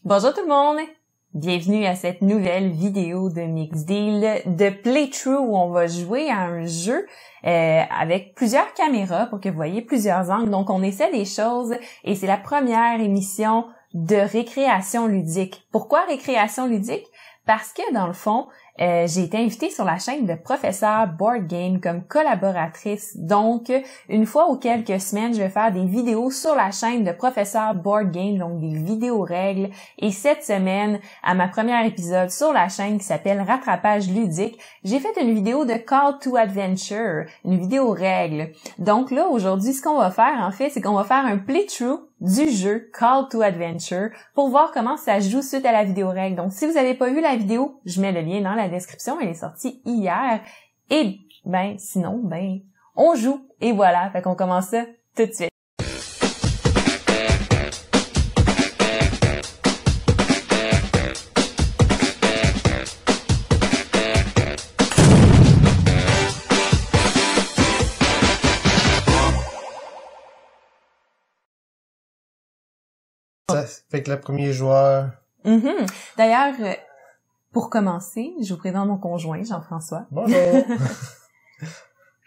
Bonjour tout le monde! Bienvenue à cette nouvelle vidéo de Mixdeal de Playthrough où on va jouer à un jeu avec plusieurs caméras pour que vous voyez plusieurs angles. Donc on essaie des choses et c'est la première émission de récréation ludique. Pourquoi récréation ludique? Parce que dans le fond, j'ai été invitée sur la chaîne de Professeur Board Game comme collaboratrice. Donc, une fois ou quelques semaines, je vais faire des vidéos sur la chaîne de Professeur Board Game, donc des vidéos règles. Et cette semaine, à ma première épisode sur la chaîne qui s'appelle Rattrapage ludique, j'ai fait une vidéo de Call to Adventure, une vidéo règles. Donc là, aujourd'hui, ce qu'on va faire, en fait, c'est qu'on va faire un playthrough du jeu Call to Adventure pour voir comment ça se joue suite à la vidéo règle. Donc, si vous n'avez pas vu la vidéo, je mets le lien dans la description. Elle est sortie hier. Et, sinon, on joue. Et voilà. Fait qu'on commence ça tout de suite. Ça fait que le premier joueur... D'ailleurs, pour commencer, je vous présente mon conjoint, Jean-François. Bonjour!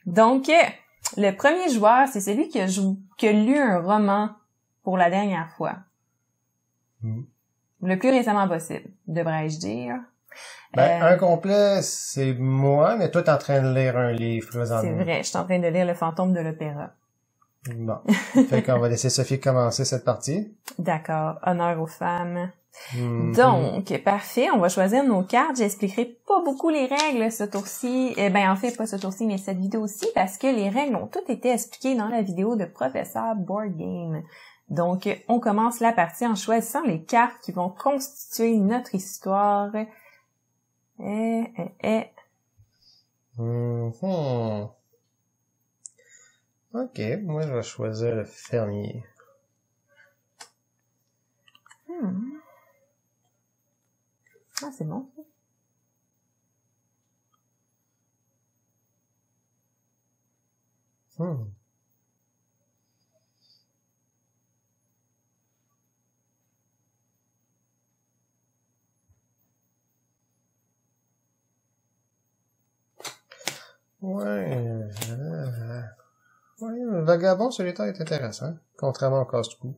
Donc, le premier joueur, c'est celui qui a lu un roman pour la dernière fois. Le plus récemment possible, devrais-je dire. Un complet, c'est moi, mais toi, t'es en train de lire un livre présentement. C'est vrai, je suis en train de lire Le fantôme de l'opéra. Bon. Fait qu'on va laisser Sophie commencer cette partie. D'accord. Honneur aux femmes. Donc, parfait. On va choisir nos cartes. J'expliquerai pas beaucoup les règles ce tour-ci. En fait, pas ce tour-ci, mais cette vidéo-ci, parce que les règles ont toutes été expliquées dans la vidéo de Professeur Board Game. Donc, on commence la partie en choisissant les cartes qui vont constituer notre histoire. OK, moi, je vais choisir le fermier. Ah, c'est bon. Le vagabond solitaire est intéressant, contrairement au casse-cou.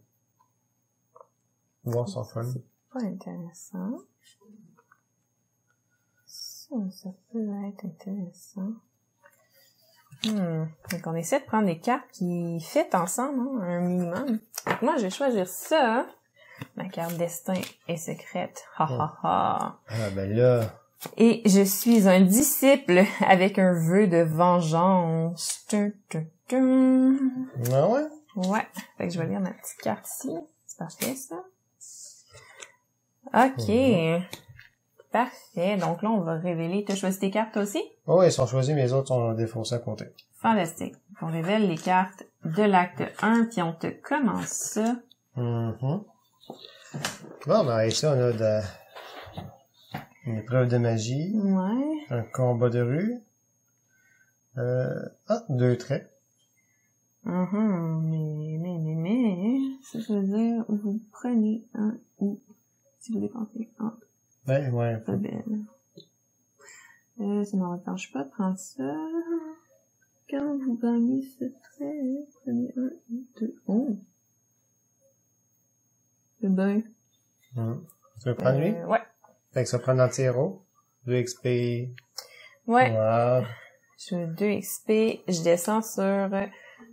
Voir son fun. C'est pas intéressant. Ça peut être intéressant. Donc on essaie de prendre des cartes qui fit ensemble, un minimum. Donc moi, je vais choisir ça. Ma carte destin est secrète. Ha ha ha. Ah là... Et je suis un disciple avec un vœu de vengeance. Ah ouais? Ouais. Fait que je vais lire ma petite carte ici. C'est parfait, ça. OK. Parfait. Donc là, on va révéler. T'as choisi tes cartes, toi aussi? Oh, oui, ils sont choisis, mais les autres sont défaussés à compter. Fantastique. On révèle les cartes de l'acte 1, puis on te commence ça. Bon, ici, on a une épreuve de magie. Ouais. Un combat de rue. 2 traits. Mais, ça veut dire, vous prenez un ou, si vous dépensez un. Ouais. Pas belle. Ça ne m'empêche pas de prendre ça. Quand vous gagnez ce trait, prenez un ou 2. Oh! C'est bien. Tu veux prendre lui? Ouais. Fait que ça prend l'anti-héros. 2 XP. Ouais. Wow. Je veux 2 XP. Je descends sur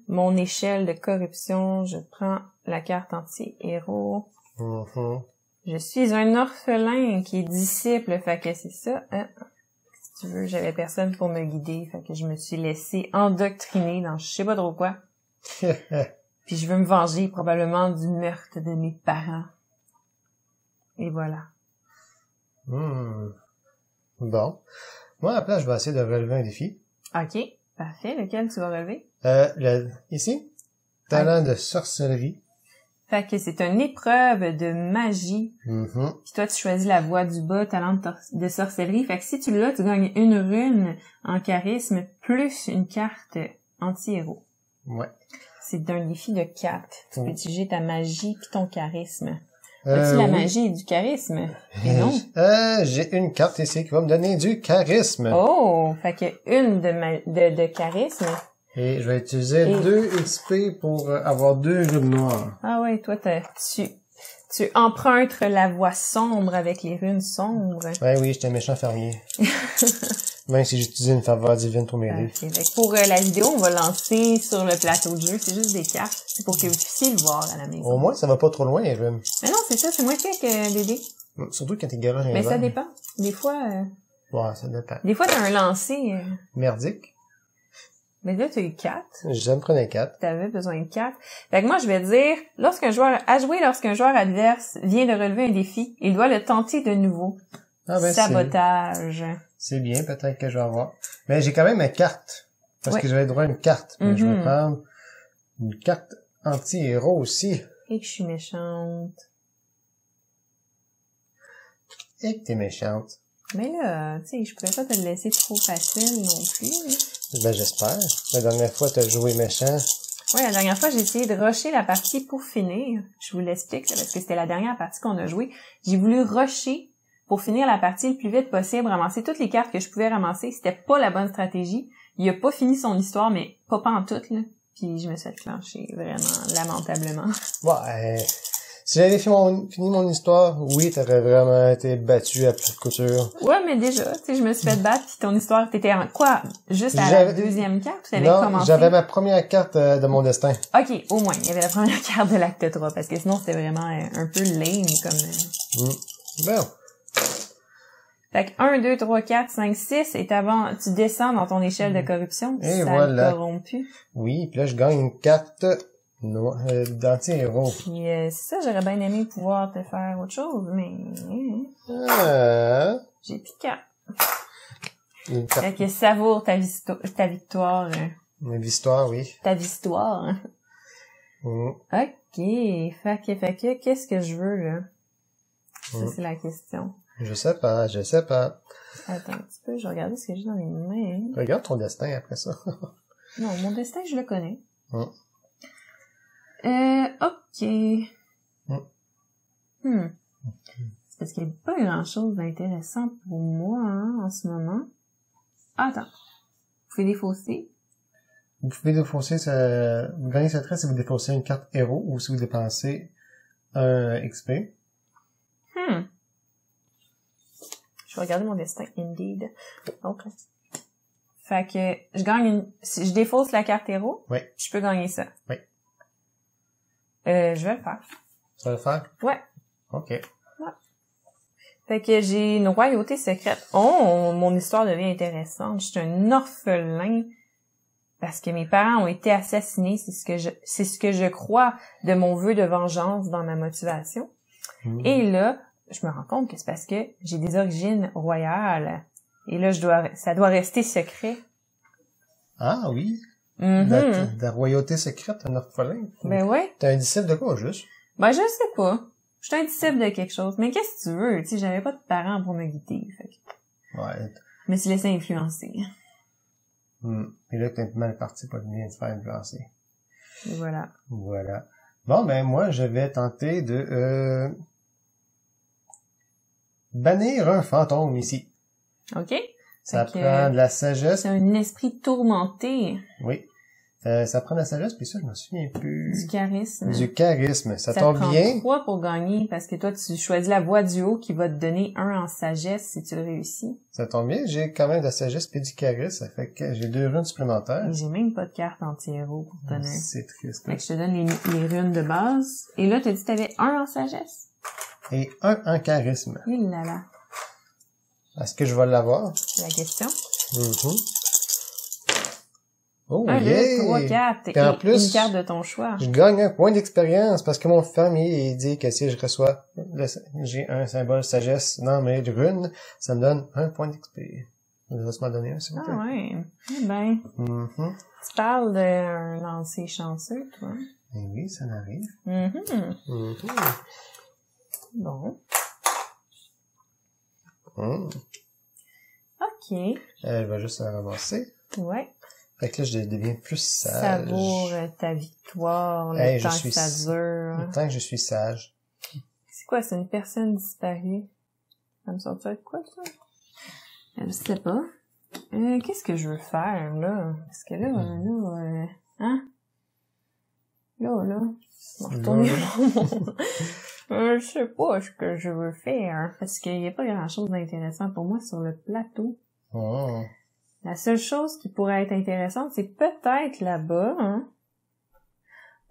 mon échelle de corruption. Je prends la carte anti-héros. Je suis un orphelin qui est disciple, fait que c'est ça. Si tu veux, j'avais personne pour me guider, fait que je me suis laissé endoctriner dans je sais pas trop quoi. Puis je veux me venger probablement du meurtre de mes parents. Et voilà. Bon. Moi, à la place, je vais essayer de relever un défi. OK. Parfait. Lequel tu vas relever? Ici. Talent de sorcellerie. Fait que c'est une épreuve de magie. Puis toi, tu choisis la voie du bas, talent de sorcellerie. Fait que si tu l'as, tu gagnes une rune en charisme plus une carte anti-héros. Ouais. C'est d'un défi de 4. Tu peux utiliser ta magie puis ton charisme. As-tu la oui. magie du charisme? Et non. J'ai une carte ici qui va me donner du charisme. Oh! Fait que une de charisme. Et je vais utiliser 2 XP pour avoir 2 runes noires. Ah ouais, toi, tu empruntes la voie sombre avec les runes sombres. Ouais, oui, j'étais un méchant fermier. Même si j'utilisais une faveur divine pour m'aider. Okay. Fait que pour la vidéo, on va lancer sur le plateau de jeu. C'est juste des cartes. C'est pour que vous puissiez le voir à la maison. Au moins, ça va pas trop loin, les runes. Mais non, c'est ça. C'est moins fait que des dés. Surtout quand t'es garage Mais ça dépend. Des fois... Ouais, ça dépend. Des fois, t'as un lancer... Merdique. Mais là, t'as eu 4. J'en prenais 4. T'avais besoin de 4. Fait que moi, je vais dire, lorsqu'un joueur adverse vient de relever un défi, il doit le tenter de nouveau. Ah ben, Sabotage. C'est bien, peut-être que je vais avoir. Mais j'ai quand même une carte. Parce que j'avais droit à une carte. Mais je vais prendre une carte anti-héros aussi. Et que je suis méchante. Et que t'es méchante. Mais là, tu sais, je pourrais pas te le laisser trop facile non plus. Ben, j'espère. La dernière fois, t'as joué méchant. Ouais, la dernière fois, j'ai essayé de rusher la partie pour finir. Je vous l'explique, là, parce que c'était la dernière partie qu'on a jouée. J'ai voulu rusher pour finir la partie le plus vite possible, ramasser toutes les cartes que je pouvais ramasser. C'était pas la bonne stratégie. Il a pas fini son histoire, mais pas en tout, là. Puis je me suis fait clencher, vraiment, lamentablement. Ouais, si j'avais fini mon histoire, oui, t'aurais vraiment été battu à petite couture. Ouais, mais déjà, tu sais, je me suis fait battre, puis ton histoire, t'étais en quoi? Juste à la deuxième carte, tu avais commencé? Non, j'avais ma première carte de mon destin. Ok, au moins, il y avait la première carte de l'acte 3, parce que sinon, c'était vraiment un peu lame, comme... Bon. Fait que 1, 2, 3, 4, 5, 6, et tu descends dans ton échelle de corruption. Et ça voilà. corrompu. Oui, puis là, je gagne une carte d'anti-héros. Puis ça, j'aurais bien aimé pouvoir te faire autre chose, mais... Ah. J'ai plus de carte. Une carte. Fait que savoure ta victoire. Une histoire, oui. Ta victoire. Ok. Fait que, qu'est-ce que je veux, là? Ça, c'est la question. Je sais pas. Attends un petit peu, je vais regarder ce que j'ai dans mes mains. Regarde ton destin après ça. Non, mon destin, je le connais. Ok. C'est parce qu'il n'y a pas grand-chose d'intéressant pour moi, hein, en ce moment. Attends. Vous pouvez défausser. Vous pouvez défausser vous gagnez cette traite si vous défaussez une carte héros ou si vous dépensez un XP. Je vais regarder mon destin, indeed. Ok. Fait que, si je défausse la carte héros, oui. Je peux gagner ça. Oui. Je vais le faire. Ça va le faire? Ouais. Ok. Ouais. Fait que j'ai une royauté secrète. Oh, mon histoire devient intéressante. Je suis un orphelin parce que mes parents ont été assassinés. C'est ce que je crois de mon vœu de vengeance dans ma motivation. Et là, je me rends compte que c'est parce que j'ai des origines royales. Et là, ça doit rester secret. Ah oui? La royauté secrète, un orphelin. Ben ouais. T'es un disciple de quoi, juste? Ben je sais pas. Je suis un disciple de quelque chose. Mais qu'est-ce que tu veux? Tu sais, j'avais pas de parents pour me guider. Fait que... Ouais. Je me suis laissé influencer. Et là, t'es mal parti pour venir te faire influencer. Voilà. Voilà. Bon, ben moi, je vais tenter de bannir un fantôme ici. OK. Ça prend de la sagesse. C'est un esprit tourmenté. Oui. Ça prend de la sagesse, puis ça, je me souviens plus. Du charisme. Du charisme. Ça tombe prend bien. 3 pour gagner, parce que toi, tu choisis la voie du haut qui va te donner 1 en sagesse si tu le réussis. Ça tombe bien. J'ai quand même de la sagesse puis du charisme. Ça fait que j'ai 2 runes supplémentaires. Et j'ai même pas de carte anti-héros pour te donner. C'est triste. Fait que je te donne les runes de base. Et là, t'as dit que t'avais 1 en sagesse. Et 1 en charisme. Il là là. Est-ce que je vais l'avoir? C'est la question. Oh, 1, yeah! 2, 3, 4. Et en plus, une carte de ton choix. Je gagne un point d'expérience parce que mon fermier, il dit que si je reçois, j'ai un symbole sagesse dans mes runes, ça me donne un point d'XP. Laisse-moi donner un, s'il vous plaît. Ah ouais. Eh ben. Tu parles d'un lancer chanceux, toi. Eh oui, ça m'arrive. Bon. OK. Elle va juste la ramasser. Ouais. Fait que là, je deviens plus sage. Savoure ta victoire, le temps que ça dure. Le temps que je suis sage. C'est quoi? C'est une personne disparue. Ça me sort ça de quoi, ça? Je sais pas. Qu'est-ce que je veux faire, là? Parce que là, hein? Là, je vais retourner je sais pas ce que je veux faire, parce qu'il y a pas grand-chose d'intéressant pour moi sur le plateau. Oh. La seule chose qui pourrait être intéressante, c'est peut-être là-bas, hein?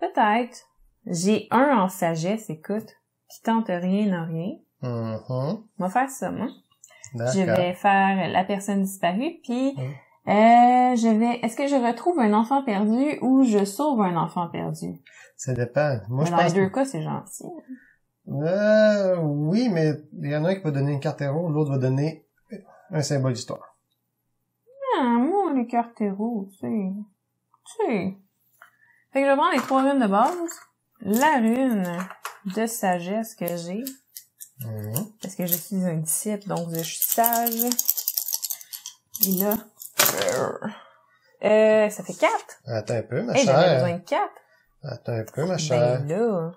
Peut-être. J'ai un en sagesse, écoute, qui tente rien n'a rien. On va faire ça, moi. D'accord. Je vais faire la personne disparue, puis est-ce que je retrouve un enfant perdu ou je sauve un enfant perdu? Ça dépend. Moi, dans les deux cas, c'est gentil. Oui, mais il y en a un qui va donner une carte héros, l'autre va donner un symbole d'histoire. Ah, moi, les cartes héros, tu sais. Fait que je vais prendre les 3 runes de base, la rune de sagesse que j'ai, parce que je suis un disciple, donc je suis sage. Et là, ça fait 4. Attends un peu, ma Hey, chère. j'avais besoin de 4. Attends un peu, ma chère. Ben là.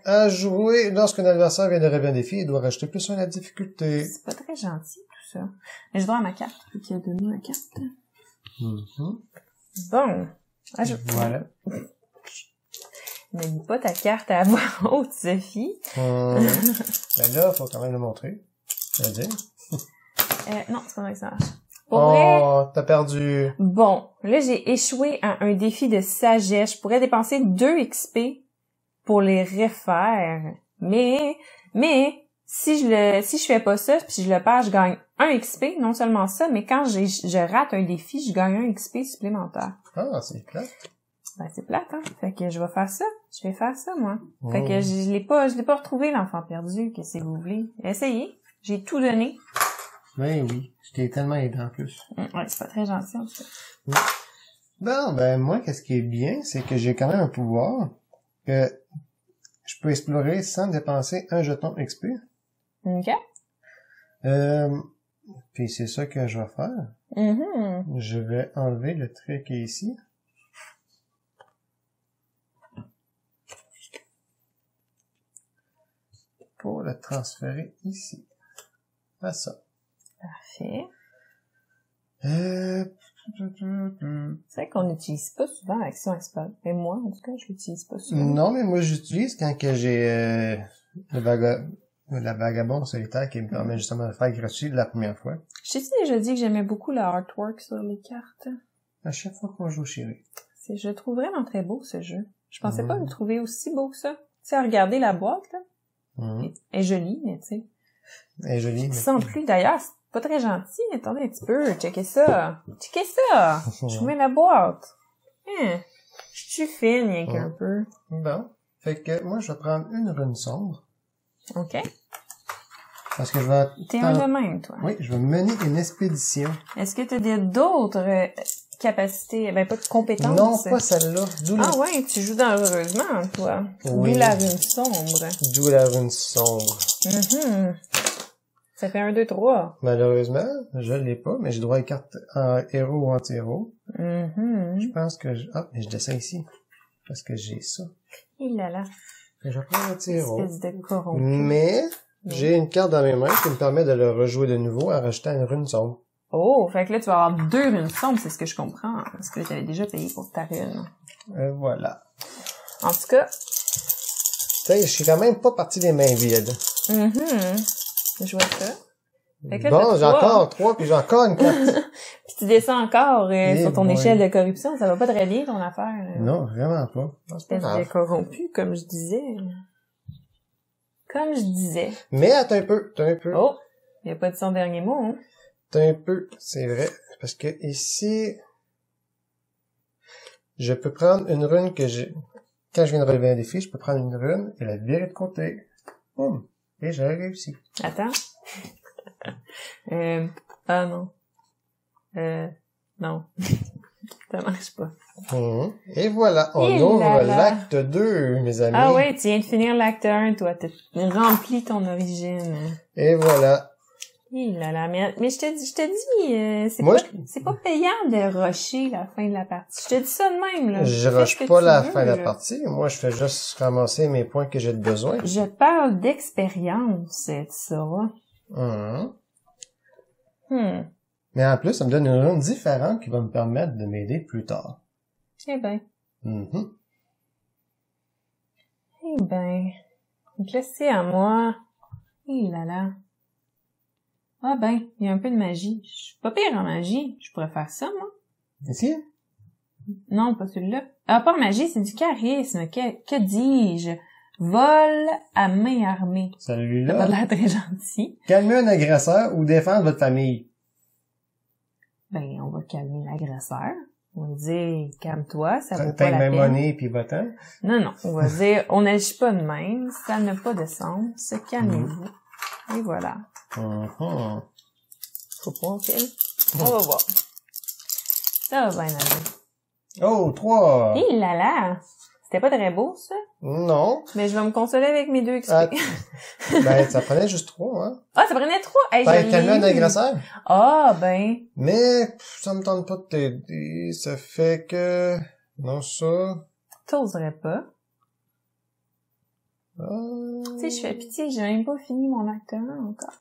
À jouer, lorsqu'un adversaire vient de relever un défi, il doit rajouter plus 1 à la difficulté. C'est pas très gentil, tout ça. Mais je dois à ma carte. Qui a donné ma carte. Bon. Voilà. Ne lis pas ta carte à voix haute, Sophie. Ben là, faut quand même le montrer. Je veux dire. Non, c'est pas vrai que ça marche. Pour vrai, t'as perdu. bon, là, j'ai échoué à un défi de sagesse. Je pourrais dépenser 2 XP pour les refaire. Mais, si je fais pas ça, puis je le perds, je gagne 1 XP. Non seulement ça, mais quand je rate un défi, je gagne 1 XP supplémentaire. Ah, c'est plate. Ben, c'est plate, hein. Fait que je vais faire ça. Je vais faire ça, moi. Fait que je l'ai pas retrouvé, l'enfant perdu. Qu'est-ce que vous voulez? Essayez. J'ai tout donné. Ben oui. Je t'ai tellement aidé en plus. Ouais, c'est pas très gentil, en fait. Bon, ben, moi, qu'est-ce qui est bien, c'est que j'ai quand même un pouvoir que je peux explorer sans dépenser un jeton XP. OK. Puis c'est ça que je vais faire. Je vais enlever le trait qui est ici. Pour le transférer ici. À ça. Parfait. C'est C'est vrai qu'on n'utilise pas souvent Action Expert. Mais moi, en tout cas, je l'utilise pas souvent. Non, mais moi, j'utilise quand que j'ai la vagabonde solitaire qui me permet justement de faire gratuit la première fois. Je t'ai déjà dit que j'aimais beaucoup le artwork sur les cartes. À chaque fois qu'on joue chérie. Je le trouve vraiment très beau, ce jeu. Je pensais pas le trouver aussi beau que ça. Tu sais, à regarder la boîte, là. Elle est jolie, mais tu sais. Elle est jolie. Mais... Sans plus, d'ailleurs, c'est pas très gentil. Attendez un petit peu, checkez ça. Checkez ça! Je vous mets la boîte. Je suis fine, rien qu'un peu. Bon. Fait que moi, je vais prendre une rune sombre. OK. Parce que je vais... T'es un de même, toi. Oui, je vais mener une expédition. Est-ce que t'as d'autres capacités, ben pas de compétences? Non, pas celle-là. Ah ouais, tu joues dangereusement, toi. Oui. D'où la rune sombre. D'où la rune sombre. Ça fait 1, 2, 3. Malheureusement, je l'ai pas, mais j'ai droit à une carte en héros ou anti-héros. Je pense que... Ah, mais je descends ici. Parce que j'ai ça. Il là là. Je vais prendre anti-héros. Espèce de corrompu. Mais, j'ai une carte dans mes mains qui me permet de le rejouer de nouveau en rajoutant une rune sombre. Oh, fait que là, tu vas avoir 2 runes sombres, c'est ce que je comprends. Parce que là, t'avais déjà payé pour ta rune. Voilà. En tout cas. Tu sais, je suis quand même pas parti des mains vides. Je vois ça. Fait que là, bon, j'ai encore 3, puis j'ai encore une carte. Puis tu descends encore sur ton échelle de corruption. Ça va pas très bien, ton affaire. Non, vraiment pas. Espèce de corrompu, comme je disais. Mais attends un peu. Oh, il n'y a pas de son dernier mot, hein. Attends un peu, c'est vrai. Parce que ici, je peux prendre une rune que j'ai... Quand je viens de relever un défi, je peux prendre une rune et la virer de côté. Boum. Et j'ai réussi. Attends. Ah non. Non. Ça marche pas. Et voilà, on ouvre l'acte 2, mes amis. Ah ouais, tu viens de finir l'acte 1, toi. T'as rempli ton origine. Et voilà. Là là, mais je te dis, Moi, c'est pas payant de rusher la fin de la partie. Je te dis ça de même, là. Je Fais rush ce que pas tu la veux, fin de la là. partie. Moi, je fais juste ramasser mes points que j'ai de besoin. Je parle d'expérience, tu sauras. Hum. Hmm. Mais en plus, ça me donne une rune différente qui va me permettre de m'aider plus tard. Eh ben. Mhm. Eh ben. Donc là, c'est à moi. Là là. Ah ben, il y a un peu de magie. Je suis pas pire en magie. Je pourrais faire ça, moi. Ici? Non, pas celui-là. Ah, pas en magie, c'est du charisme. Que dis-je? Vol à main armée. Ça a pas Celui-là. l'air très gentil. Calmer un agresseur ou défendre votre famille. Ben, on va calmer l'agresseur. On va dire, calme-toi, ça vaut pas Paye la ma peine. monnaie puis va-t'en. Non, on va dire, on n'agit pas de même, ça n'a pas de sens, calmez-vous. Et voilà. Mhm. Faut pas, ok? On va voir. Ça va bien aller. Oh, 3! Là là! C'était pas très beau, ça? Non. Mais je vais me consoler avec mes 2 XP. Ah, ben, ça prenait juste 3, hein. Ah, ça prenait 3? Hey, Ben, je calmer un l'ai eu. agresseur. Ah, ben. Mais, ça me tente pas de t'aider. Ça fait que... Non, ça... T'oserais pas. Tu sais, je fais pitié, j'ai même pas fini mon acte 1 encore.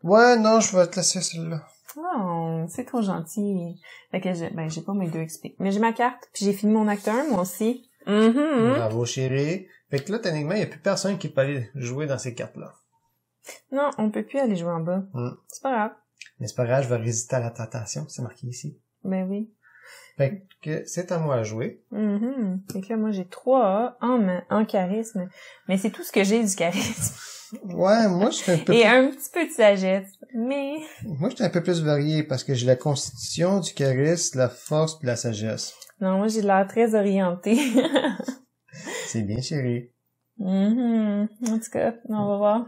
Ouais, non, je vais te laisser celle-là. Oh, c'est trop gentil. Fait que j'ai pas mes 2 XP. Mais j'ai ma carte, puis j'ai fini mon acte 1, moi aussi. Bravo, chérie. Fait que là, techniquement, il y a plus personne qui peut aller jouer dans ces cartes-là. Non, on peut plus aller jouer en bas. C'est pas grave. Mais c'est pas grave, je vais résister à la tentation, c'est marqué ici. Ben oui. Fait que c'est à moi à jouer. Fait que là, moi, j'ai 3 en charisme. Mais c'est tout ce que j'ai du charisme. Ouais, moi, je suis un peu Et plus... un petit peu de sagesse. Mais... Moi, je suis un peu plus varié parce que j'ai la constitution, du charisme, la force puis la sagesse. Non, moi, j'ai l'air très orientée. C'est bien, chérie. En tout cas, on va voir.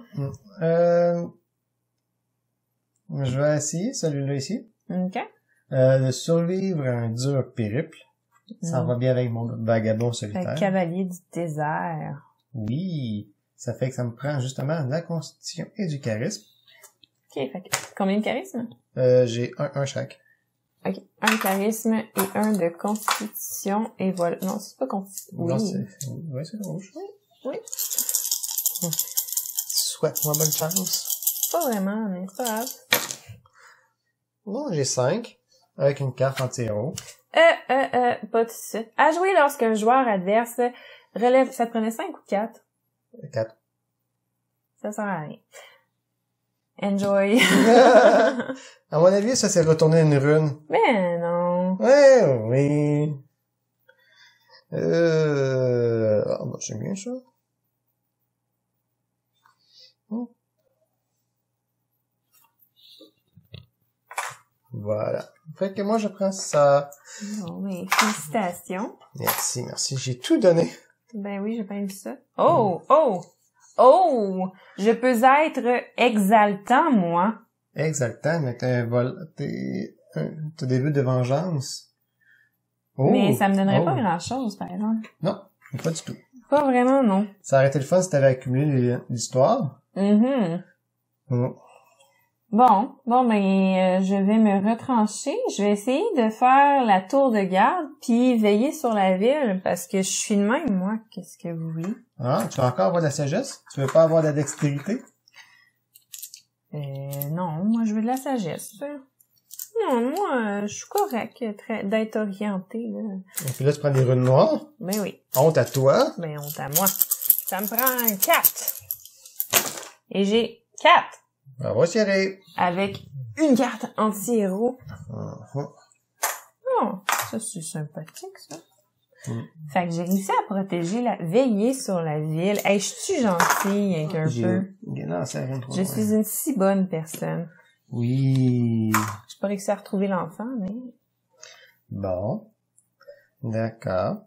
Je vais essayer celui-là ici. OK. De survivre à un dur périple. Ça va bien avec mon vagabond solitaire. Un cavalier du désert. Oui. Ça fait que ça me prend justement la constitution et du charisme. OK, fait que combien de charisme? J'ai un chaque. OK. Un charisme et un de constitution. Et voilà. Non, c'est pas constitution. Oui. Non, c'est rouge. Oui. Souhaite-moi bonne chance. Pas vraiment, mais c'est pas grave. Non, j'ai 5. Avec une carte anti-héros. Pas tout de suite. À jouer lorsque un joueur adverse relève, ça te prenait 5 ou 4? 4. Ça sert à rien. Enjoy. À mon avis, ça c'est retourner une rune. Mais non. Ouais, oui. Ah, bah, c'est bien ça. Voilà. Fait que moi, je prends ça. Bon, mais félicitations. Merci, merci. J'ai tout donné. Ben oui, j'ai pas vu ça. Oh! Je peux être exaltant, moi. Exaltant, mais t'as des buts de vengeance. Oh. Mais ça me donnerait pas grand-chose, par exemple. Non, pas du tout. Pas vraiment, non. Ça aurait été le fun si t'avais accumulé l'histoire. Bon, mais je vais me retrancher. Je vais essayer de faire la tour de garde puis veiller sur la ville parce que je suis de même, moi. Qu'est-ce que vous voulez? Ah, tu veux encore avoir de la sagesse? Tu veux pas avoir de la dextérité? Non, moi je veux de la sagesse. Non, moi, je suis correct d'être orientée, là. Et puis là, tu prends des runes noires. Ben oui. Honte à toi. Ben honte à moi. Ça me prend 4. Et j'ai 4. Bravo, chérie. Avec une carte anti-héros. Uh-huh. Oh, ça c'est sympathique, ça. Fait que j'ai réussi à protéger veiller sur la ville. Hey, je suis gentille avec un peu. Non, ça rien trop Je suis une si bonne personne. Oui. J'ai pas réussi à retrouver l'enfant, mais... Bon. D'accord.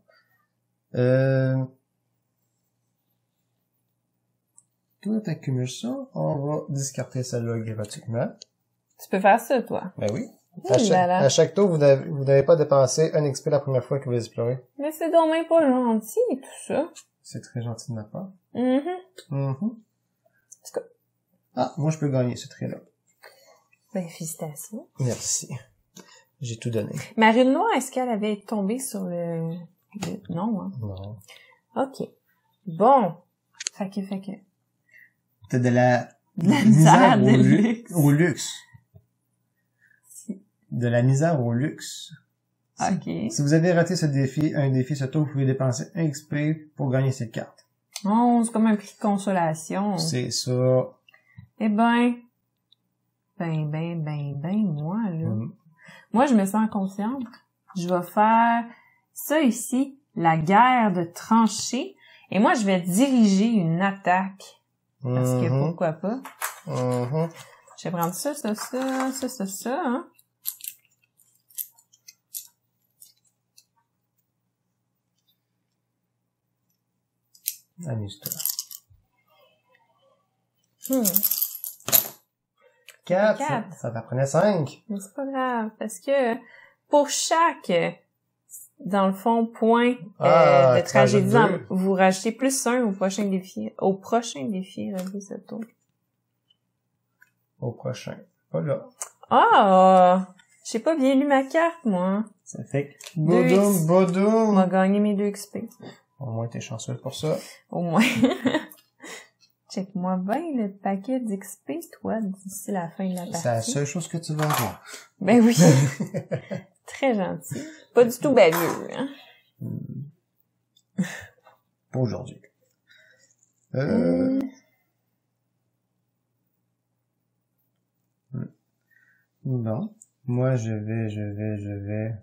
Toi, t'accumules ça. On va discarter celle-là gratuitement. Tu peux faire ça, toi. Ben oui. À chaque tour, vous n'avez pas dépensé un XP la première fois que vous explorez. Mais c'est donc même pas gentil, tout ça. C'est très gentil de ma part. En tout cas. Ah, moi, je peux gagner ce trait-là. Ben, félicitations. Merci. J'ai tout donné. Ma rune noire, est-ce qu'elle avait tombé sur Non, hein? Non. OK. Bon. Fait que. T'as de la misère de luxe. Au luxe. De la misère au luxe. OK. Si vous avez raté un défi ce tour, vous pouvez dépenser 1 XP pour gagner cette carte. Oh, c'est comme un prix de consolation. C'est ça. Eh ben, moi, là. Moi, je me sens confiante. Je vais faire ça ici, la guerre de tranchées. Et moi, je vais diriger une attaque. Parce que pourquoi pas? Je vais prendre ça, hein? Amuse-toi. 4. Ça t'apprenait 5. Mais c'est pas grave, parce que pour chaque, dans le fond, point de tragédie, vous rajoutez plus 1 au prochain défi. Au prochain défi, relevé ce tour. Au prochain. Pas là. Ah! J'ai pas bien lu ma carte, moi. Ça fait bodoum. On va gagner mes 2 XP. Au moins, t'es chanceuse pour ça. Au moins. Check-moi bien le paquet d'XP, toi, d'ici la fin de la partie. C'est la seule chose que tu vas avoir. Ben oui. Très gentil. Pas du tout baveux, hein? Pas aujourd'hui. Non. Moi, je vais.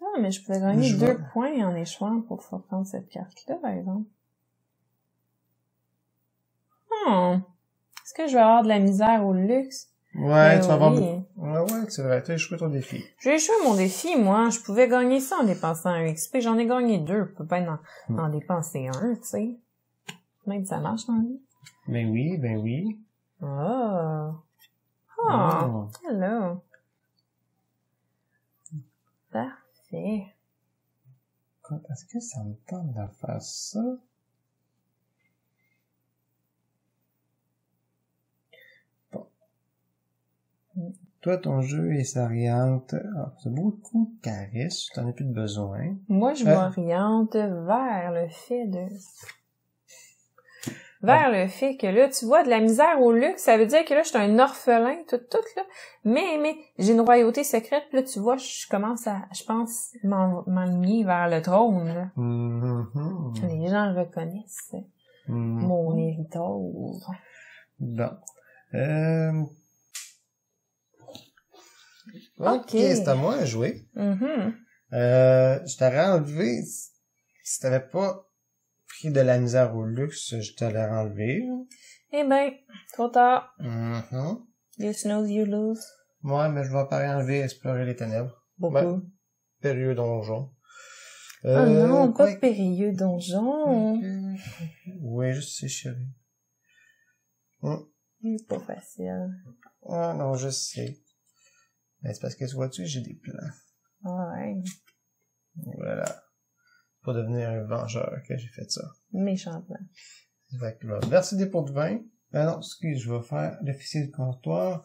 Ah, mais je pouvais gagner 2 points en échouant pour pouvoir prendre cette carte-là, par exemple. Est-ce que je vais avoir de la misère au luxe? Ouais, tu vas avoir... Ouais, c'est vrai, t'as échoué ton défi. J'ai échoué mon défi, moi. Je pouvais gagner ça en dépensant un XP. J'en ai gagné 2. Je peux pas en dépenser un, tu sais. Même ça marche dans la vie. Ben oui. Hello. Parfait. Quand est-ce que ça me tente de faire ça? Bon. Toi, ton jeu, il s'oriente... c'est beaucoup de charisme, t'en as plus de besoin. Moi, je m'oriente vers le fait le fait que là, tu vois, de la misère au luxe, ça veut dire que là, je suis un orphelin, tout, là. Mais, j'ai une royauté secrète, puis là, tu vois, je commence à, je pense, m'enligner vers le trône, là. Les gens reconnaissent mon héritage. Bon. OK. C'est à moi à jouer. Je t'aurais enlevé, si t'avais pas pris de la misère au luxe, je te l'aurais enlevé. Eh ben, trop tard. You snooze, you lose. Ouais, mais je vais pareil enlever Explorer les ténèbres. Beaucoup. Périlleux donjon. Oh non, pas périlleux donjon. Oui, je sais, chérie. C'est pas facile. Ah non, je sais. Mais c'est parce que, vois-tu, j'ai des plans. Ouais. Voilà. Pour devenir un vengeur que j'ai fait ça. Méchant plan. Fait que là, merci des pots de vin. Ah non, excuse, je vais faire l'officier du comptoir.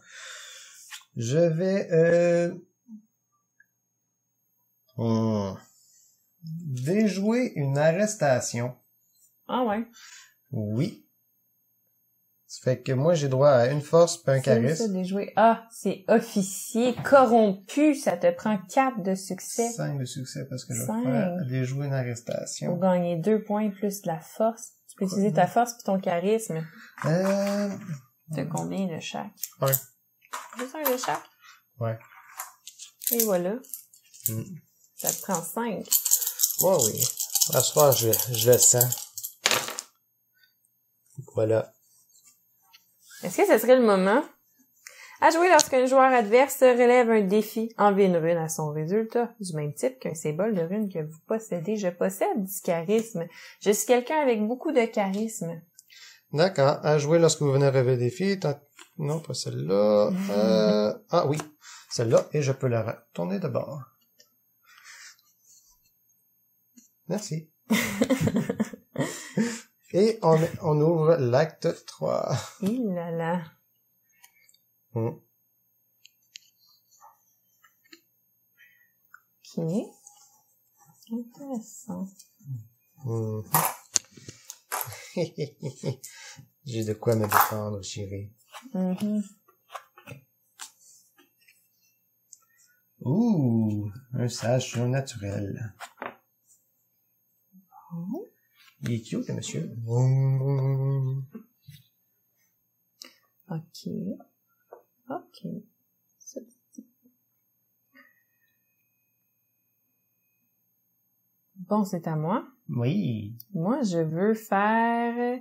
Je vais déjouer une arrestation. Ah ouais. Oui. Ça fait que moi, j'ai droit à une force puis un charisme. C'est ça, déjouer. Ah, c'est officier, corrompu, ça te prend 4 de succès. 5 de succès parce que je vais faire déjouer une arrestation. Pour gagner 2 points plus de la force. Tu peux utiliser ta force puis ton charisme. T'as combien de chaque? 1. Juste un de chaque? Ouais. Et voilà. Ça te prend 5. Ouais, oui. À ce soir, je le sens. Voilà. Est-ce que ce serait le moment à jouer lorsqu'un joueur adverse relève un défi, enlever une rune à son résultat, du même type qu'un symbole de rune que vous possédez? Je possède du charisme. Je suis quelqu'un avec beaucoup de charisme. D'accord. À jouer lorsque vous venez relever le défi. Non, pas celle-là. Ah oui, celle-là. Et je peux la retourner de bord. Merci. Et on ouvre l'acte 3. Il là là. Mm. Ok. Intéressant. Mm. J'ai de quoi me défendre, chérie. Mm-hmm. Ouh, un sage surnaturel. Oh. Il est cute, monsieur. Ok. Ok. Bon, c'est à moi. Oui. Moi, je veux faire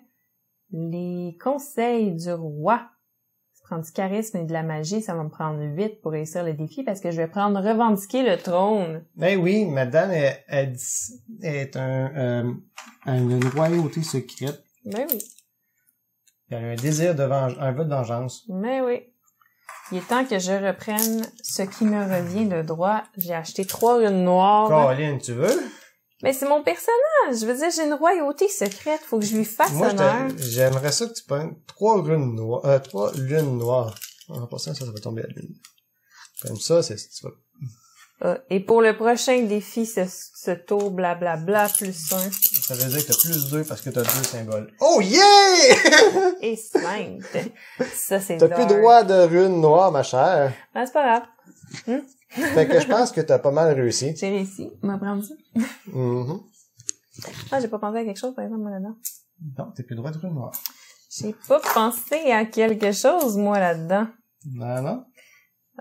les conseils du roi. Ça prend du charisme et de la magie. Ça va me prendre 8 pour réussir le défi parce que je vais prendre revendiquer le trône. Ben oui, madame est une royauté secrète. Ben oui. Il y a un désir de un vœu de vengeance. Mais oui. Il est temps que je reprenne ce qui me revient de droit. J'ai acheté 3 runes noires. Caroline, tu veux? Mais c'est mon personnage. Je veux dire, j'ai une royauté secrète. Faut que je lui fasse honneur. J'aimerais ça que tu prennes 3 lunes noires. 3 lunes noires. En passant, ça va tomber à la lune. Comme ça, tu vas... Et pour le prochain défi, ce tour blablabla plus 1. Ça veut dire que t'as plus 2 parce que t'as 2 symboles. Oh yeah! Et 5. Ça, c'est T'as plus droit de runes noires, ma chère. Ah, c'est pas grave. Fait que je pense que t'as pas mal réussi. J'ai réussi. On va prendre ça. Mm-hmm. Ah, j'ai pas pensé à quelque chose, par exemple, moi, là-dedans. Non, t'as plus droit de runes noires. J'ai pas pensé à quelque chose, moi, là-dedans. Non.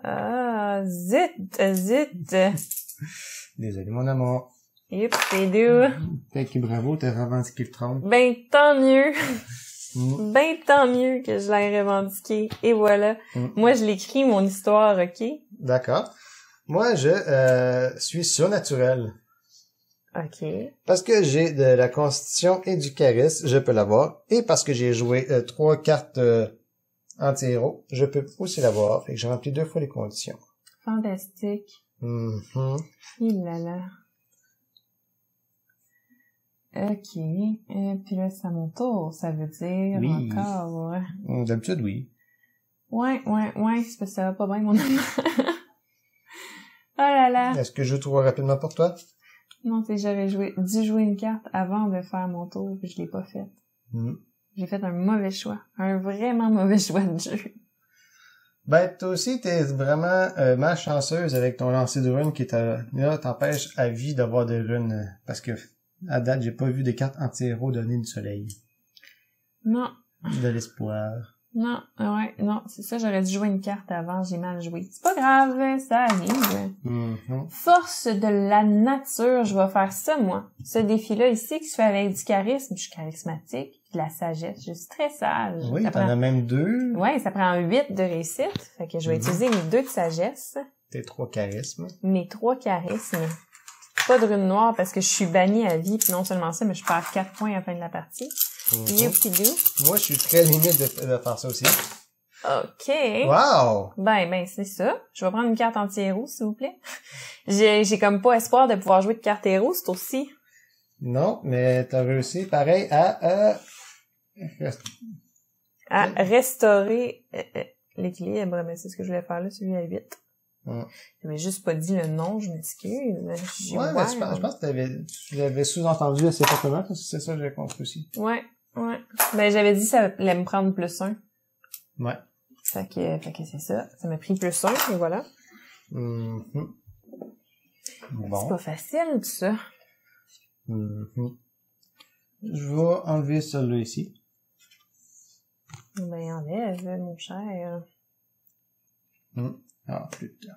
Ah, zut. Désolé, mon amour. Yep, c'est doux. Fait que bravo, t'as revendiqué le trône. Ben, tant mieux. Ben, tant mieux que je l'ai revendiqué. Et voilà. Moi, je l'écris, mon histoire, ok? D'accord. Moi, je suis surnaturel. Ok. Parce que j'ai de la constitution et du charisme, je peux l'avoir. Et parce que j'ai joué 3 cartes anti-héros, je peux aussi l'avoir. Fait que j'ai rempli 2 fois les conditions. Fantastique. Mm-hmm. Il là là. Ok. Puis là, c'est à mon tour, ça veut dire Oui. encore, ouais. D'habitude, oui. Ouais, c'est parce que ça va pas bien, mon ami. Oh là là. Est-ce que je joue trop rapidement pour toi? Non, c'est j'aurais dû jouer une carte avant de faire mon tour, puis je l'ai pas fait. J'ai fait un mauvais choix. Un vraiment mauvais choix de jeu. Ben, toi aussi, t'es vraiment malchanceuse avec ton lancer de runes qui t'empêche à vie d'avoir des runes. Parce que, à date, j'ai pas vu des cartes anti-héros donner du soleil. Non. De l'espoir. Non, ouais, non, c'est ça, j'aurais dû jouer une carte avant, j'ai mal joué. C'est pas grave, ça arrive. Force de la nature, je vais faire ça, moi. Ce défi-là ici, qui se fait avec du charisme, je suis charismatique, de la sagesse, je suis très sage. Oui, t'en as même 2. Ouais, ça prend 8 de réussite, fait que je vais utiliser mes 2 de sagesse. Tes 3 charismes. Mes 3 charismes. Pas de rune noire parce que je suis bannie à vie, puis non seulement ça, mais je perds 4 points à la fin de la partie. Youpidou. Moi, je suis très limite de faire ça aussi. OK. Wow! Ben, c'est ça. Je vais prendre une carte anti-héros, s'il vous plaît. J'ai comme pas espoir de pouvoir jouer de carte héros, c'est aussi. Non, mais t'as réussi, pareil, à restaurer l'équilibre. Mais c'est ce que je voulais faire là, celui à 8. J'avais juste pas dit le nom, je m'excuse. Mais je pense que tu l'avais sous-entendu assez fortement, parce que c'est ça que j'ai compris aussi. Ouais. Ben, j'avais dit ça allait me prendre plus 1. Ouais. Fait que c'est ça. Ça m'a pris plus 1, et voilà. Bon. C'est pas facile, tout ça. Je vais enlever celui-là ici. Ben, enlève, mon cher. Ah, putain.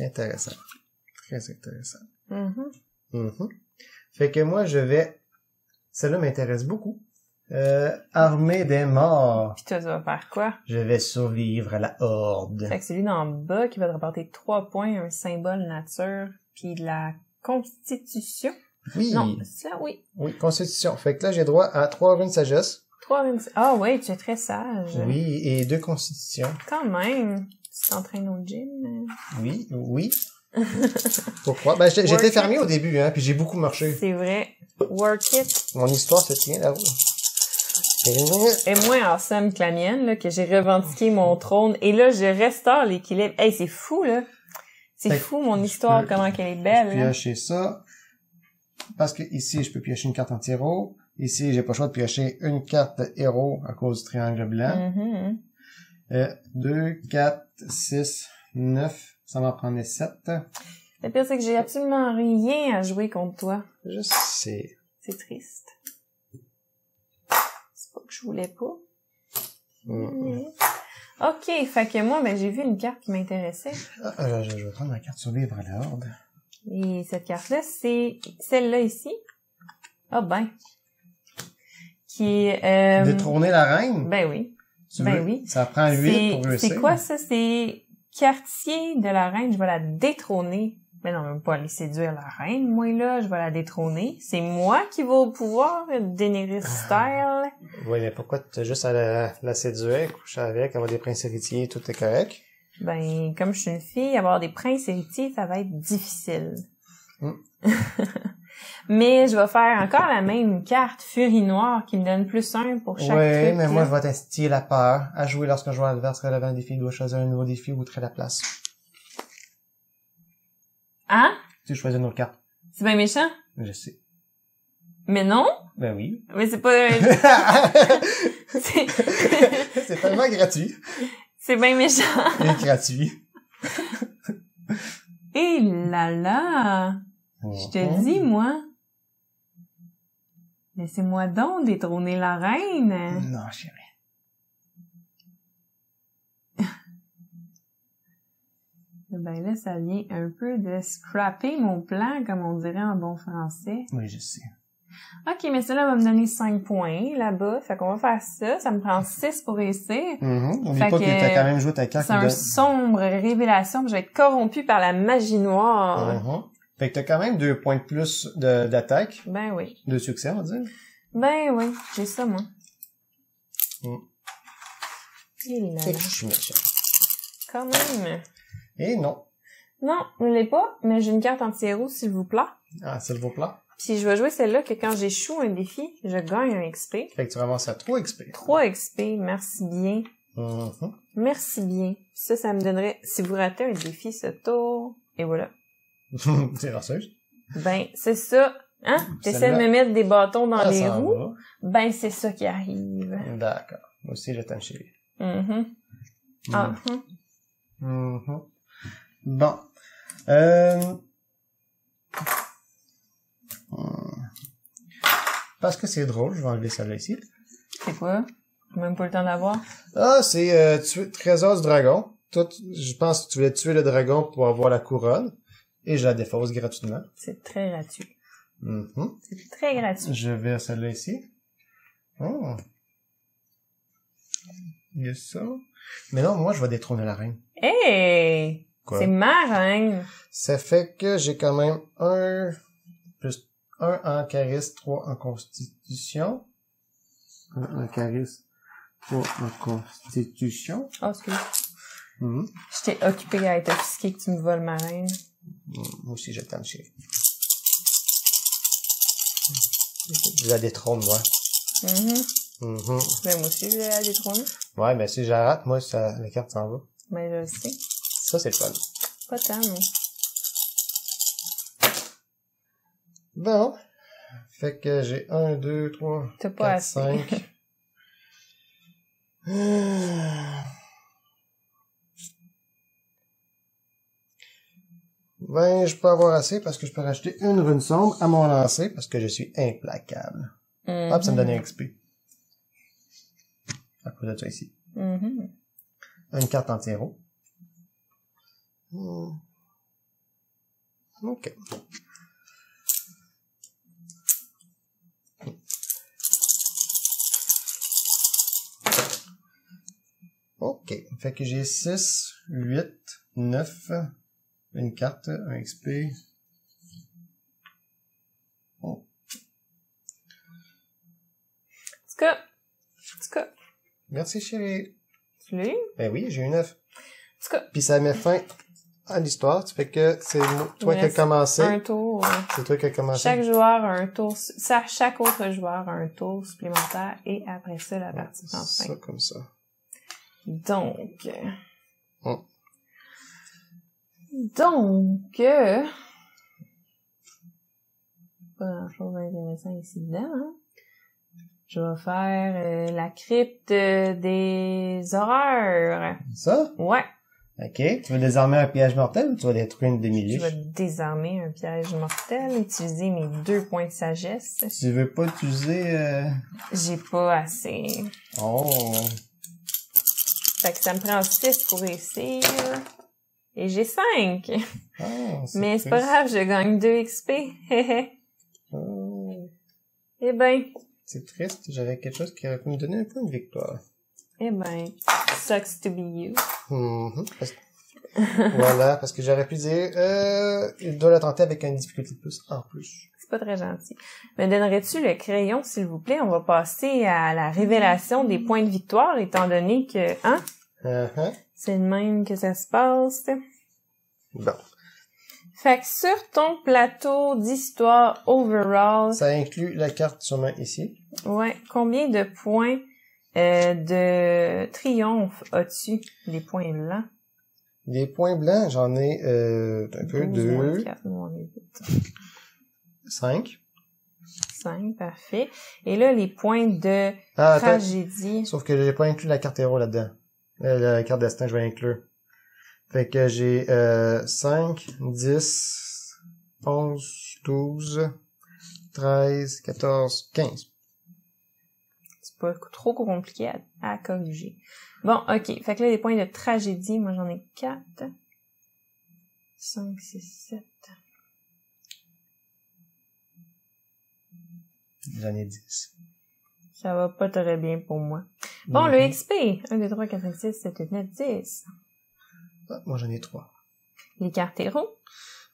Intéressant. Très intéressant. Fait que moi, celle-là m'intéresse beaucoup. Armée des morts. Puis toi, tu vas faire quoi? Je vais survivre à la horde. Fait que c'est lui dans le bas qui va te rapporter 3 points, un symbole nature, puis de la constitution. Oui. Non, ça, oui. Oui, constitution. Fait que là, j'ai droit à 3 runes sagesse. 3 runes. Ah oui, tu es très sage. Oui, et 2 constitutions. Quand même. Tu t'entraînes au gym. Oui, oui. Pourquoi? Ben, j'étais fermier au début, hein, puis j'ai beaucoup marché. C'est vrai. Work it. Mon histoire se tient là-haut. Et moins awesome que la mienne, là, que j'ai revendiqué mon trône. Et là, je restaure l'équilibre. Hey, c'est fou, là. C'est fou, mon histoire, comment qu'elle est belle. Je peux piocher ça. Parce que ici, je peux piocher une carte anti-héros. Ici, j'ai pas le choix de piocher une carte héros à cause du triangle blanc. 2, 4, 6, 9. Ça m'en prenait 7. Le pire, c'est que j'ai absolument rien à jouer contre toi. Je sais. C'est triste. C'est pas que je voulais pas. OK, fait que moi, ben, j'ai vu une carte qui m'intéressait. Je vais prendre ma carte survivre à l'ordre. Et cette carte-là, c'est celle-là ici. Ah ben. Qui est... Détrôner la reine? Ben oui. Oui. Ça prend 8 pour réussir. C'est quoi ça? C'est quartier de la reine. Je vais la détrôner. Mais non, même pas aller séduire la reine, moi, là. Je vais la détrôner. C'est moi qui vais au pouvoir, Daenerys style. Oui, mais pourquoi tu as juste à la séduire, coucher avec, avoir des princes héritiers, tout est correct? Ben, comme je suis une fille, avoir des princes héritiers, ça va être difficile. Mais je vais faire encore la même carte, Furie Noire, qui me donne +1 pour chaque truc. Oui, mais moi, je vais t'instiller la peur. À jouer lorsqu'un joueur adverse relève un défi, il doit choisir un nouveau défi ou traiter la place. Hein? Tu choisis une autre carte. C'est bien méchant? Je sais. Mais non? Ben oui. Mais c'est pas... C'est tellement gratuit. C'est bien méchant. Et gratuit. Et là là! Je te dis, moi. Laissez-moi donc détrôner la reine. Non, chérie. Ben là, ça vient un peu de scraper mon plan, comme on dirait en bon français. Oui, je sais. OK, mais cela va me donner 5 points là-bas. Fait qu'on va faire ça. Ça me prend 6 pour réussir. Oublie pas que t'as quand même joué ta carte. C'est une sombre révélation. Je vais être corrompue par la magie noire. Fait que t'as quand même 2 points de plus d'attaque. Ben oui. De succès, on va dire. Ben oui, j'ai ça, moi. Et là, Fait que je suis méchant. quand même. Et non. Non, je l'ai pas, mais j'ai une carte anti-héros, s'il vous plaît. Ah, s'il vous plaît. Puis je vais jouer celle-là que quand j'échoue un défi, je gagne un XP. Fait que tu ramasses à 3 XP. 3 XP, merci bien. Merci bien. Ça me donnerait, si vous ratez un défi ce tour, et voilà. C'est rasseuse. Ben, c'est ça. Hein? T'essaies de me mettre des bâtons dans les roues. Ben, c'est ça qui arrive. D'accord. Moi aussi, je t'aime, chérie. Bon. Parce que c'est drôle, je vais enlever celle-là ici. C'est quoi? J'ai même pas le temps d'avoir. Ah, c'est trésor du dragon. Toi, je pense que tu voulais tuer le dragon pour avoir la couronne. Et je la défausse gratuitement. C'est très gratuit. Mm-hmm. C'est très gratuit. Je vais celle-là ici. Oh. Il y a ça. Mais non, moi, je vais détrôner la reine. Hey! Quoi? C'est ma reine. Ça fait que j'ai quand même 1 plus 1 en charisme, 3 en constitution. 1 en charisme, 3 en constitution. Oh, excuse. Mm-hmm. Je t'ai occupé à être offusqué que tu me voles ma reine. Moi aussi, je t'aime, chérie. Je la détrône, moi. Ben, moi aussi, je vais la détrôner. Ouais, mais si je la rate, moi, la carte s'en va. Ben, je le sais. Ça, c'est le fun. Pas tant, non. Bon. Fait que j'ai 1, 2, 3, T'as pas 4, assez. 5. Ben, je peux avoir assez parce que je peux racheter une rune sombre à mon lancer parce que je suis implacable. Hop, ça me donne un XP. À cause de ça ici. Une carte anti-héros. OK. OK. Fait que j'ai 6, 8, 9, une carte, un XP. Oh. En tout cas, En tout cas. Merci, chérie. Tu l'as eu? Ben oui, j'ai eu 9. En tout cas. Puis ça met fin à l'histoire. Tu fais que c'est toi qui as commencé. Un tour. C'est toi qui as commencé. Chaque joueur a un tour. Chaque autre joueur a un tour supplémentaire et après ça, la partie prend fin. Ça, comme ça. Donc. Oh. Donc. Pas grand-chose d'intéressant ici dedans, hein? Je vais faire la crypte des horreurs. Ça? Ouais. OK. Tu veux désarmer un piège mortel ou tu vas détruire une Je demi-liche? vais désarmer un piège mortel, utiliser mes 2 points de sagesse. Tu veux pas utiliser... J'ai pas assez. Oh! Fait que ça me prend 6 pour réussir. Et j'ai 5. Oh, Mais c'est pas grave, je gagne 2 XP. Oh. Eh ben. C'est triste, j'avais quelque chose qui aurait pu me donner un point de victoire. Eh ben. Sucks to be you. Voilà, parce que j'aurais pu dire, il doit la tenter avec une difficulté de plus en plus. C'est pas très gentil. Me donnerais-tu le crayon, s'il vous plaît? On va passer à la révélation des points de victoire, étant donné que, hein? C'est de même que ça se passe. Bon. Fait que sur ton plateau d'histoire overall... Ça inclut la carte sûrement ici. Ouais. Combien de points de triomphe as-tu? Des points blancs? Des points blancs, j'en ai un peu, 2, 5. 5, parfait. Et là, les points de tragédie... Sauf que j'ai pas inclus la carte héros là-dedans. La carte destin, je vais inclure. Fait que j'ai 5, 10, 11, 12, 13, 14, 15. C'est pas trop compliqué à corriger. Bon, ok. Fait que là, les points de tragédie, moi j'en ai 4. 5, 6, 7. J'en ai 10. Ça va pas très bien pour moi. Bon, le XP. 1, 2, 3, 4, 5, 6, 7, 8, 9, 10. Ah, moi j'en ai 3. Les cartes héros.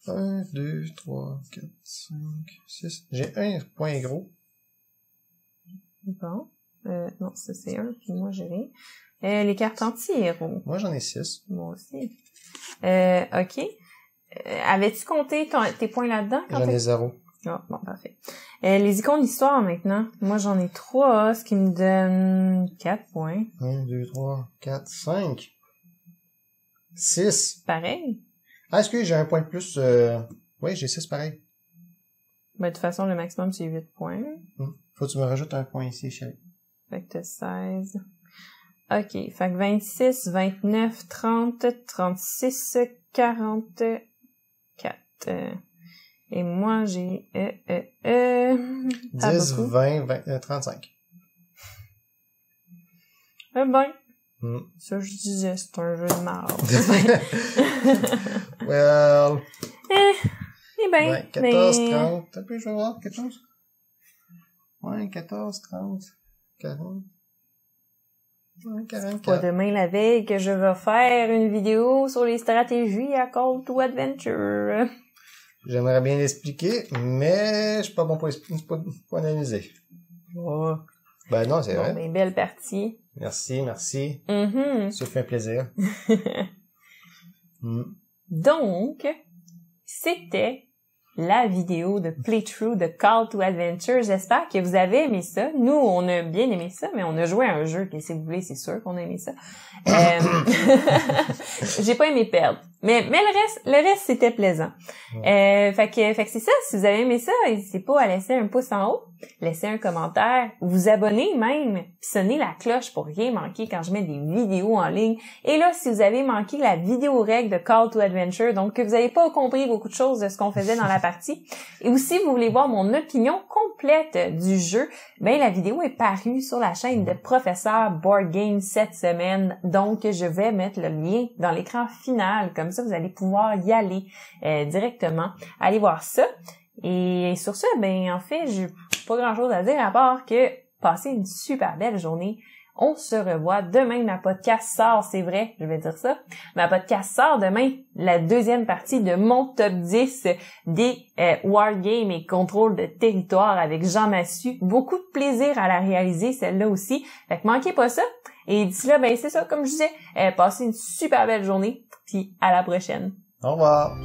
1, 2, 3, 4, 5, 6. J'ai un point gros. Bon. Non, ça c'est 1, puis moi j'ai rien. Les cartes anti-héros. Moi j'en ai 6. Moi aussi. Ok. Avais-tu compté tes points là-dedans? J'en ai 0. Ah, bon, parfait. Les icônes d'histoire maintenant. Moi j'en ai 3, ce qui me donne 4 points. 1, 2, 3, 4, 5. 6. Pareil. Ah, est-ce que j'ai un point de plus? Oui, j'ai 6 pareil. Ben, de toute façon, le maximum, c'est 8 points. Faut que tu me rajoutes un point ici, chérie. Fait que t'as 16. OK. Fait que 26, 29, 30, 36, 44. Et moi, j'ai... 10, 20, 35. Ben. Ça, je disais, c'est un jeu de marde. Well... Eh ben, ouais, 14, 30... T'as pu, je vais voir quelque chose? Ouais, 14, 30, 40... Ouais, 44. Pas demain la veille que je vais faire une vidéo sur les stratégies à Call to Adventure. J'aimerais bien l'expliquer, mais je suis pas bon pour analyser. Oh. Ben non, c'est vrai. Ben, belle partie. Merci. Ça fait un plaisir. Donc, c'était la vidéo de playthrough de Call to Adventure. J'espère que vous avez aimé ça. Nous, on a bien aimé ça, mais on a joué à un jeu que, si vous voulez, c'est sûr qu'on a aimé ça. J'ai pas aimé perdre. Mais le reste, c'était plaisant. Fait que c'est ça. Si vous avez aimé ça, n'hésitez pas à laisser un pouce en haut, laisser un commentaire, vous abonner même, puis sonner la cloche pour rien manquer quand je mets des vidéos en ligne. Et là, si vous avez manqué la vidéo règle de Call to Adventure, donc que vous n'avez pas compris beaucoup de choses de ce qu'on faisait dans la partie, et aussi vous voulez voir mon opinion complète du jeu, ben la vidéo est parue sur la chaîne de Professeur Board Game cette semaine. Donc, je vais mettre le lien dans l'écran final. Comme ça, vous allez pouvoir y aller directement. Allez voir ça. Et sur ce, ben en fait, j'ai pas grand-chose à dire à part que passez une super belle journée. On se revoit demain. Ma podcast sort, c'est vrai, je vais dire ça. Ma podcast sort demain, la deuxième partie de mon top 10 des wargames et contrôle de territoire avec Jean Massu. Beaucoup de plaisir à la réaliser, celle-là aussi. Fait que manquez pas ça. Et d'ici là, ben c'est ça, comme je disais, passez une super belle journée, puis à la prochaine. Au revoir.